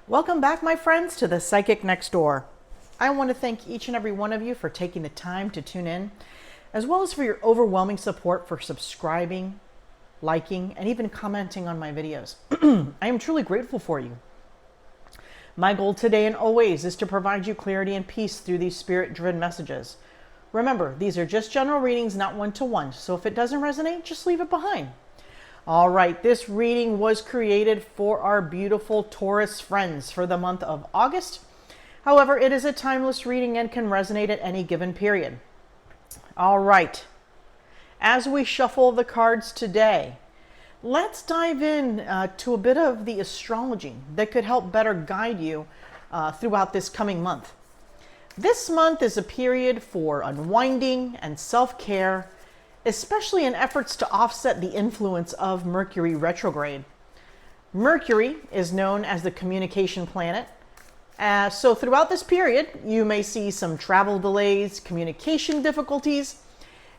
Welcome back, my friends, to the Psychic Next Door. I want to thank each and every one of you for taking the time to tune in, as well as for your overwhelming support for subscribing, liking, and even commenting on my videos. I am truly grateful for you. My goal today and always is to provide you clarity and peace through these spirit-driven messages. Remember, these are just general readings, not one-to-one, so if it doesn't resonate, just leave it behind. All right, this reading was created for our beautiful Taurus friends for the month of August. However, it is a timeless reading and can resonate at any given period. All right, as we shuffle the cards today, let's dive in to a bit of the astrology that could help better guide you throughout this coming month. This month is a period for unwinding and self-care, especially in efforts to offset the influence of Mercury retrograde. Mercury is known as the communication planet. So throughout this period, you may see some travel delays, communication difficulties,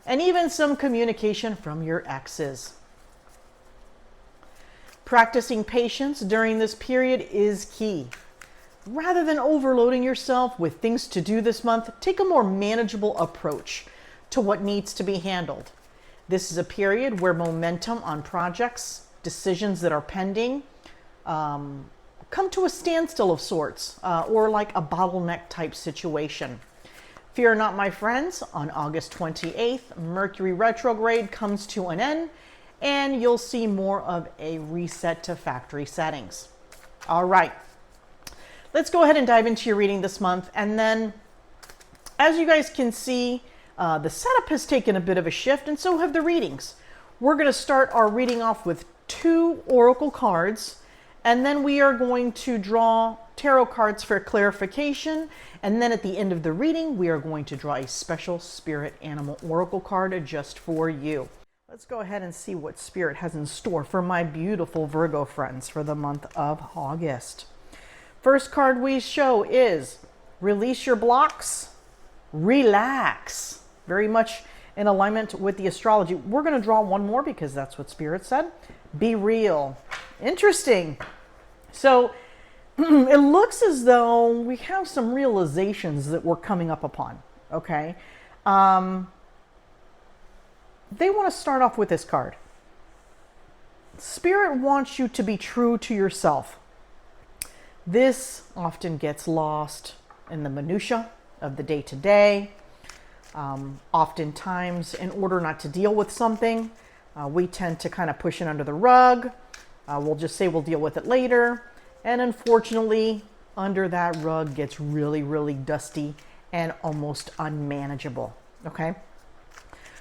and even some communication from your exes. Practicing patience during this period is key. Rather than overloading yourself with things to do this month, take a more manageable approach to what needs to be handled. This is a period where momentum on projects, decisions that are pending, come to a standstill of sorts, or like a bottleneck type situation. Fear not, my friends, on August 28th, Mercury retrograde comes to an end, and you'll see more of a reset to factory settings. All right, let's go ahead and dive into your reading this month. And then, as you guys can see, the setup has taken a bit of a shift, and so have the readings. We're going to start our reading off with 2 oracle cards, and then we are going to draw tarot cards for clarification, and then at the end of the reading, we are going to draw a special spirit animal oracle card just for you. Let's go ahead and see what Spirit has in store for my beautiful Virgo friends for the month of August. First card we show is Release Your Blocks, Relax. Very much in alignment with the astrology. We're going to draw one more because that's what Spirit said. Be real. Interesting. So it looks as though we have some realizations that we're coming up upon. Okay. They want to start off with this card. Spirit wants you to be true to yourself. This often gets lost in the minutia of the day-to-day. Oftentimes, in order not to deal with something, we tend to kind of push it under the rug. We'll just say we'll deal with it later. And unfortunately, under that rug gets really, really dusty and almost unmanageable. Okay?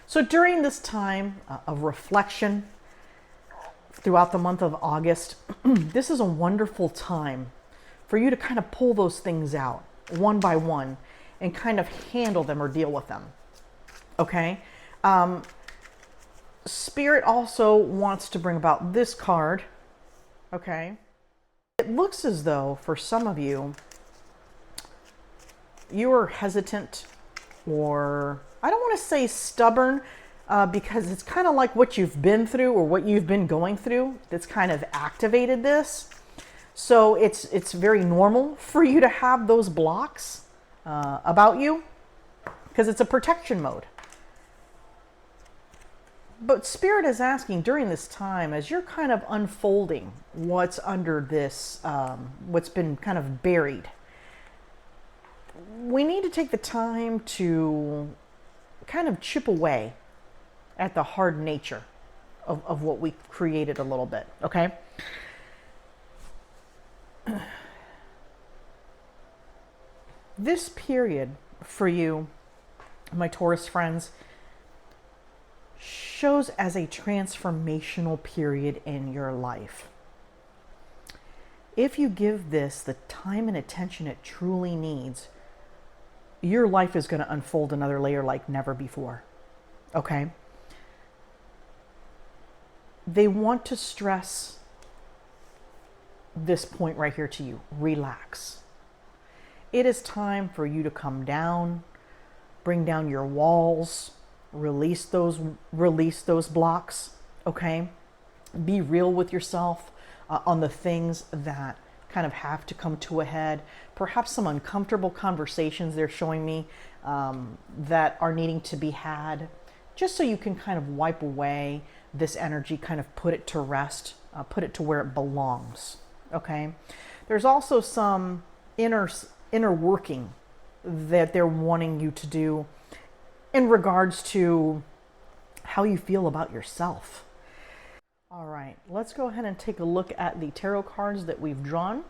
So during this time of reflection throughout the month of August, this is a wonderful time for you to kind of pull those things out one by one and kind of handle them or deal with them. Okay? Spirit also wants to bring about this card. Okay? It looks as though for some of you, you are hesitant, or I don't want to say stubborn, because it's kind of like what you've been through or what you've been going through that's kind of activated this. So it's very normal for you to have those blocks about you, because it's a protection mode. But Spirit is asking during this time, as you're kind of unfolding what's under this, what's been kind of buried, we need to take the time to kind of chip away at the hard nature of what we created a little bit, okay? This period for you, my Taurus friends, shows as a transformational period in your life. If you give this the time and attention it truly needs, your life is going to unfold another layer like never before. Okay? They want to stress this point right here to you. Relax. It is time for you to come down, bring down your walls, release those blocks, okay? Be real with yourself on the things that kind of have to come to a head. Perhaps some uncomfortable conversations they're showing me that are needing to be had, just so you can kind of wipe away this energy, kind of put it to rest, put it to where it belongs. Okay. There's also some inner working that they're wanting you to do in regards to how you feel about yourself. All right, let's go ahead and take a look at the tarot cards that we've drawn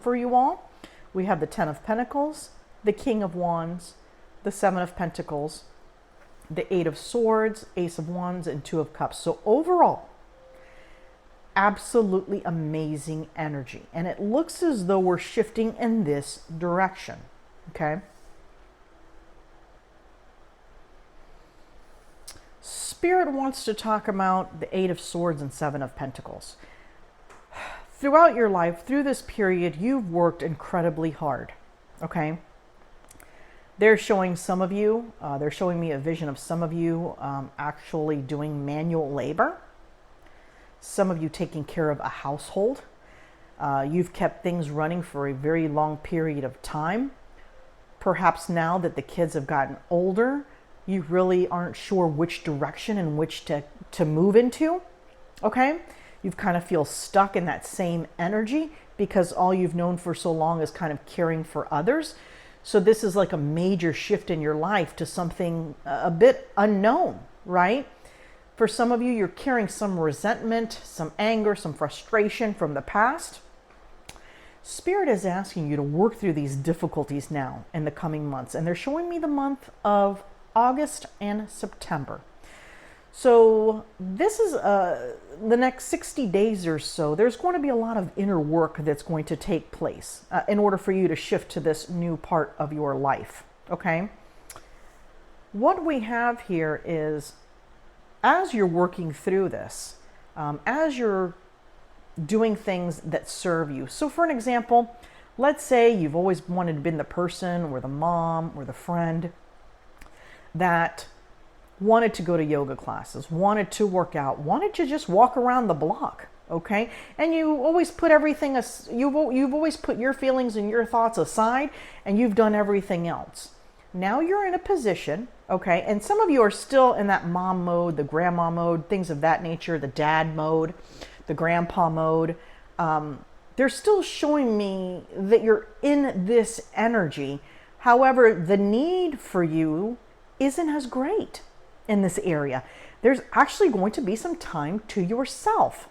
for you all. We have the Ten of Pentacles, the King of Wands, the Seven of Pentacles, the Eight of Swords, Ace of Wands, and Two of Cups. So overall, absolutely amazing energy. And it looks as though we're shifting in this direction, okay? Spirit wants to talk about the Eight of Swords and Seven of Pentacles. Throughout your life, through this period, you've worked incredibly hard, okay? They're showing some of you, they're showing me a vision of some of you actually doing manual labor. Some of you taking care of a household. You've kept things running for a very long period of time. Perhaps now that the kids have gotten older, you really aren't sure which direction in which to move into, okay? You kind of feel stuck in that same energy because all you've known for so long is kind of caring for others. So this is like a major shift in your life to something a bit unknown, right? For some of you, you're carrying some resentment, some anger, some frustration from the past. Spirit is asking you to work through these difficulties now in the coming months. And they're showing me the month of August and September. So this is the next 60 days or so. There's going to be a lot of inner work that's going to take place in order for you to shift to this new part of your life, okay? What we have here is, as you're working through this, as you're doing things that serve you. So for an example, let's say you've always wanted to be the person or the mom or the friend that wanted to go to yoga classes, wanted to work out, wanted to just walk around the block, okay? And you always put everything, you've always put your feelings and your thoughts aside, and you've done everything else. Now you're in a position, okay? And some of you are still in that mom mode, the grandma mode, things of that nature, the dad mode, the grandpa mode. They're still showing me that you're in this energy. However, the need for you isn't as great in this area. There's actually going to be some time to yourself.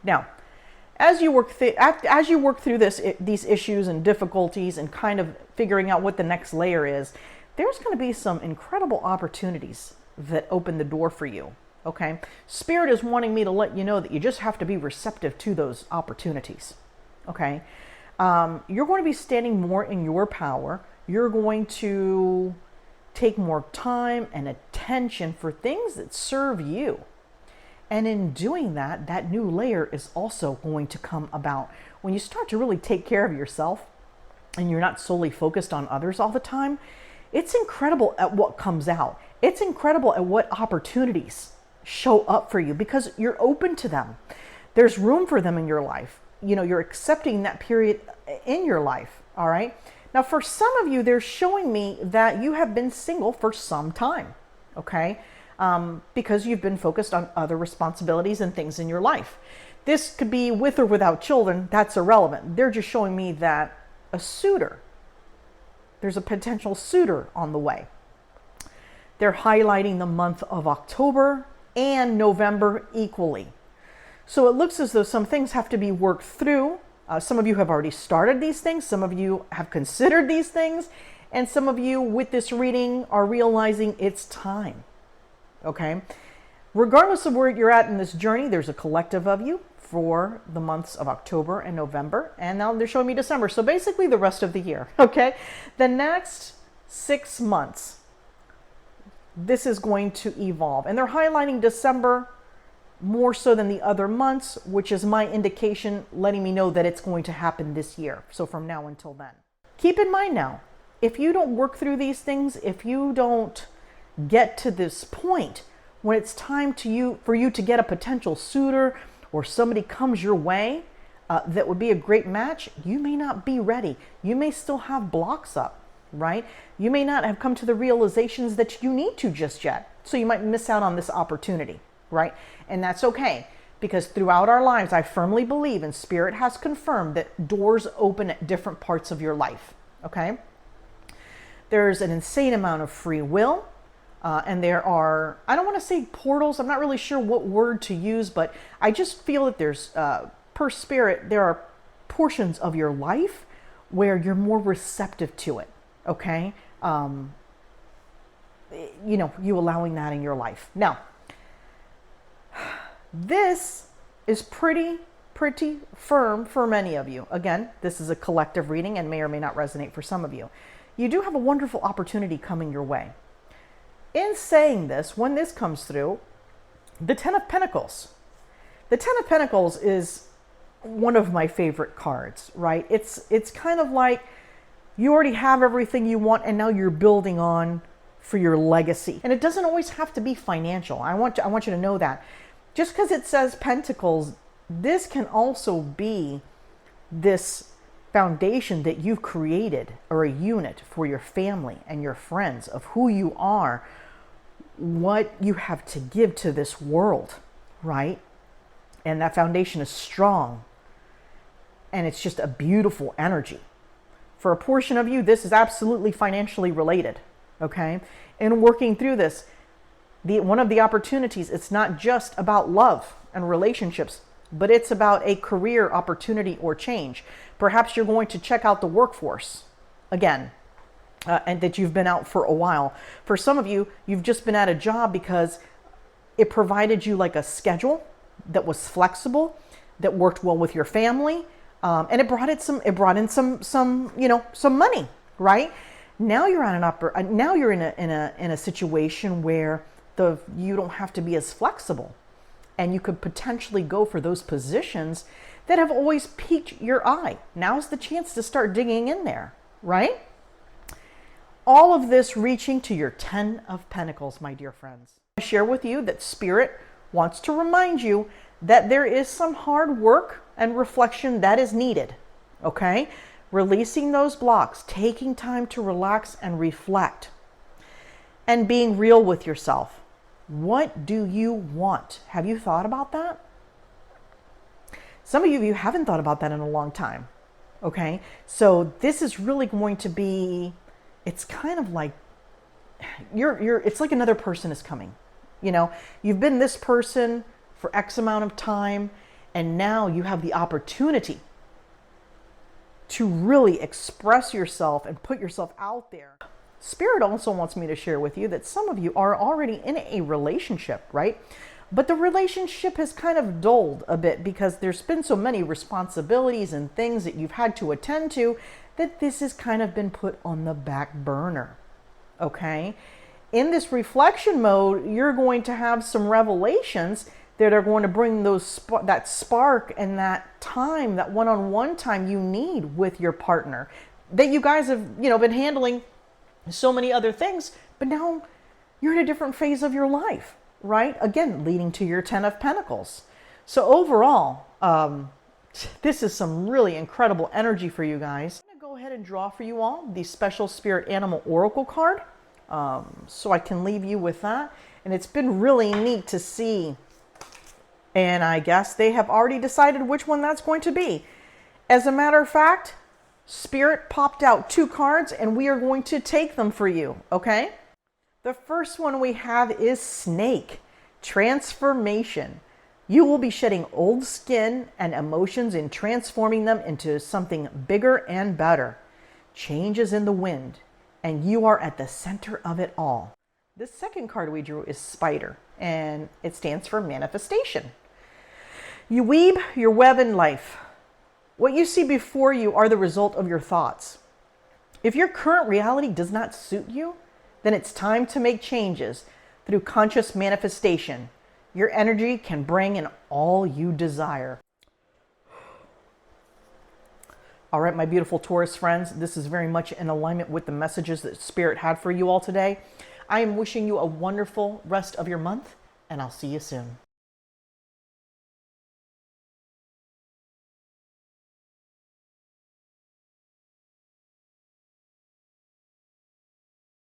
Now, as you work through these issues and difficulties and kind of figuring out what the next layer is, there's going to be some incredible opportunities that open the door for you, okay? Spirit is wanting me to let you know that you just have to be receptive to those opportunities, okay? You're going to be standing more in your power. You're going to take more time and attention for things that serve you. And in doing that, that new layer is also going to come about. When you start to really take care of yourself and you're not solely focused on others all the time, it's incredible at what comes out. It's incredible at what opportunities show up for you because you're open to them. There's room for them in your life. You know, you're accepting that period in your life, all right? Now, for some of you, they're showing me that you have been single for some time, okay? Because you've been focused on other responsibilities and things in your life. This could be with or without children. That's irrelevant. They're just showing me that there's a potential suitor on the way. They're highlighting the month of October and November equally. So it looks as though some things have to be worked through. Some of you have already started these things. Some of you have considered these things. And some of you with this reading are realizing it's time. Okay? Regardless of where you're at in this journey, there's a collective of you for the months of October and November. And now they're showing me December. So basically the rest of the year. Okay? The next 6 months, this is going to evolve. And they're highlighting December more so than the other months, which is my indication letting me know that it's going to happen this year. So from now until then. Keep in mind now, if you don't work through these things, if you don't get to this point when it's time for you to get a potential suitor or somebody comes your way, that would be a great match, you may not be ready. You may still have blocks up, right? You may not have come to the realizations that you need to just yet. So you might miss out on this opportunity, right? And that's okay, because throughout our lives, I firmly believe, and Spirit has confirmed, that doors open at different parts of your life, okay? There's an insane amount of free will. And there are, I don't want to say portals, I'm not really sure what word to use, but I just feel that there's, per Spirit, there are portions of your life where you're more receptive to it, okay? You know, you allowing that in your life. Now, this is pretty firm for many of you. Again, this is a collective reading and may or may not resonate for some of you. You do have a wonderful opportunity coming your way. In saying this, when this comes through, the Ten of Pentacles. The Ten of Pentacles is one of my favorite cards, right? It's kind of like you already have everything you want and now you're building on for your legacy. And it doesn't always have to be financial. I want you to know that. Just because it says Pentacles, this can also be this foundation that you've created, or a unit for your family and your friends, of who you are, what you have to give to this world, right? And that foundation is strong, and it's just a beautiful energy. For a portion of you, this is absolutely financially related, okay? In working through this, one of the opportunities, it's not just about love and relationships, but it's about a career opportunity or change. Perhaps you're going to check out the workforce again, and that you've been out for a while. For some of you, you've just been at a job because it provided you like a schedule that was flexible, that worked well with your family, and it brought in some you know, some money, right? Now you're on now you're in a situation where you don't have to be as flexible, and you could potentially go for those positions that have always piqued your eye. Now's the chance to start digging in there, right? All of this reaching to your Ten of Pentacles, my dear friends. I share with you that Spirit wants to remind you that there is some hard work and reflection that is needed, okay? Releasing those blocks, taking time to relax and reflect, and being real with yourself. What do you want? Have you thought about that? Some of you haven't thought about that in a long time, okay? So this is really going to be, it's kind of like, it's like another person is coming. You know, you've been this person for X amount of time, and now you have the opportunity to really express yourself and put yourself out there. Spirit also wants me to share with you that some of you are already in a relationship, right? But the relationship has kind of dulled a bit because there's been so many responsibilities and things that you've had to attend to that this has kind of been put on the back burner, okay? In this reflection mode, you're going to have some revelations that are going to bring that spark and that time, that one-on-one time you need with your partner, that you guys have, you know, been handling so many other things, but now you're in a different phase of your life, right? Again, leading to your Ten of Pentacles. So overall, this is some really incredible energy for you guys. I'm gonna go ahead and draw for you all the special Spirit Animal Oracle card, so I can leave you with that. And it's been really neat to see. And I guess they have already decided which one that's going to be. As a matter of fact, Spirit popped out 2 cards and we are going to take them for you, okay? The first one we have is Snake, Transformation. You will be shedding old skin and emotions and transforming them into something bigger and better. Change is in the wind, and you are at the center of it all. The second card we drew is Spider, and it stands for manifestation. You weave your web in life. What you see before you are the result of your thoughts. If your current reality does not suit you, then it's time to make changes through conscious manifestation. Your energy can bring in all you desire. All right, my beautiful Taurus friends, this is very much in alignment with the messages that Spirit had for you all today. I am wishing you a wonderful rest of your month, and I'll see you soon.